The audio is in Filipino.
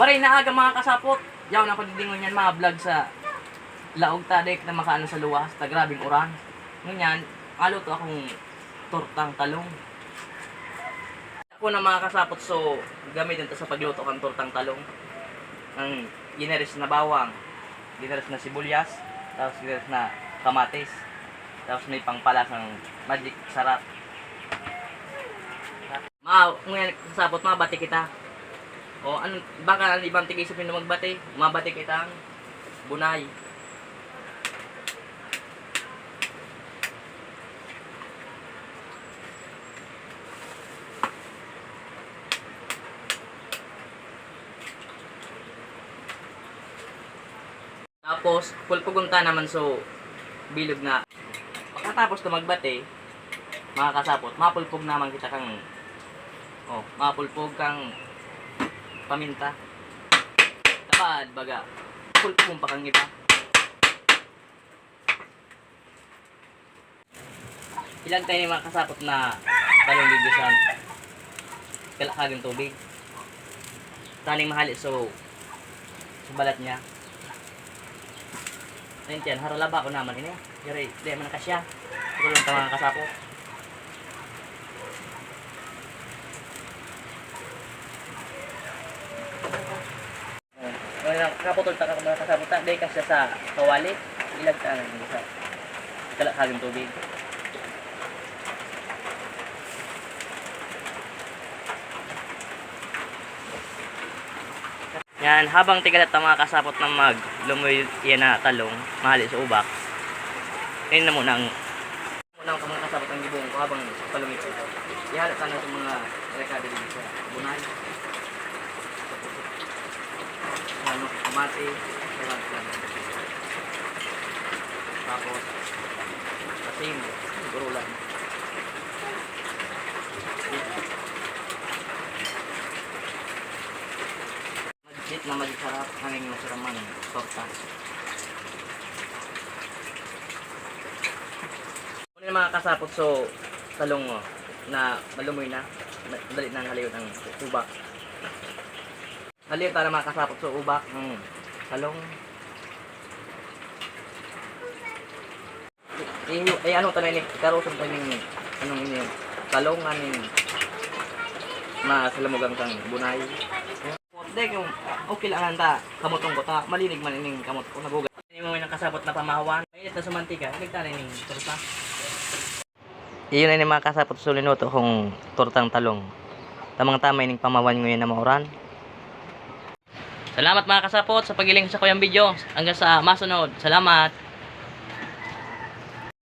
Maray na aga mga kasapot. Yaw na ko didingon yan mga vlog sa laog tadik na makaano sa luwas. Ta grabing uran. Ngunyan, aluto akong tortang talong. Ako na mga kasapot, so gamitin to sa pagluto kang tortang talong. Ang gineris na bawang, gineris na sibuyas, tapos gineris na kamatis. Tapos may pangpalasang magic sarap. Ngayon kasapot, mabati kita. O ano, baka ang ibang tigisipin na magbati, mabati kita ang bunay. Tapos, pulpugunta naman so bilog na. Pagkatapos na magbate, mga kasapot, mapulpog naman kita kang mapulpog kang paminta. Tapad, baga, pulpog pa kang iba. Ilang tayo mga kasapot na talong ligisan. Kalakaging tubig. Taning mahali so balat niya. Ayun yan, haralaba ko naman ini. Yari, di man kasya. Ito lang mga kasapo. Ngayon, kaputol ta ka mga kasapo. Di kasya sa kawali. Ilagtaan sa kalakaging tubig. Yan, habang tigalat ang mga kasapot na lumoy yan na talong, mahali sa ubak. Ngayon na muna ang mga kasapot ang gibong ko habang palumit ito. Ihalat ka na sa mga rekado dito sa bunay. Ano, kamati, tapos asin, gurulan. Na magisarap hanging masaraman torta. Ano mga kasapot, so talong na malumoy na, madali na haliw ng ubak. Haliw para mga kasapot so ubak ng talong. Ano tanay ni karoson tayo ng anong ini talong aning masalamugang kang bunay. Dek yung okay lang handa kamotong ko ta malinig man ining kamot ko nabuga. Ini mo nang kasabot na pamahawan. Mainit na sa mantika, nagtali ning torta. Iyon na ni mga kasapot sa linuto kung tortang talong. Tamang tama ining pamahawan ngayon na mauran. Salamat mga kasapot sa pagiling sa kuyang video. Hanggang sa masunod. Salamat.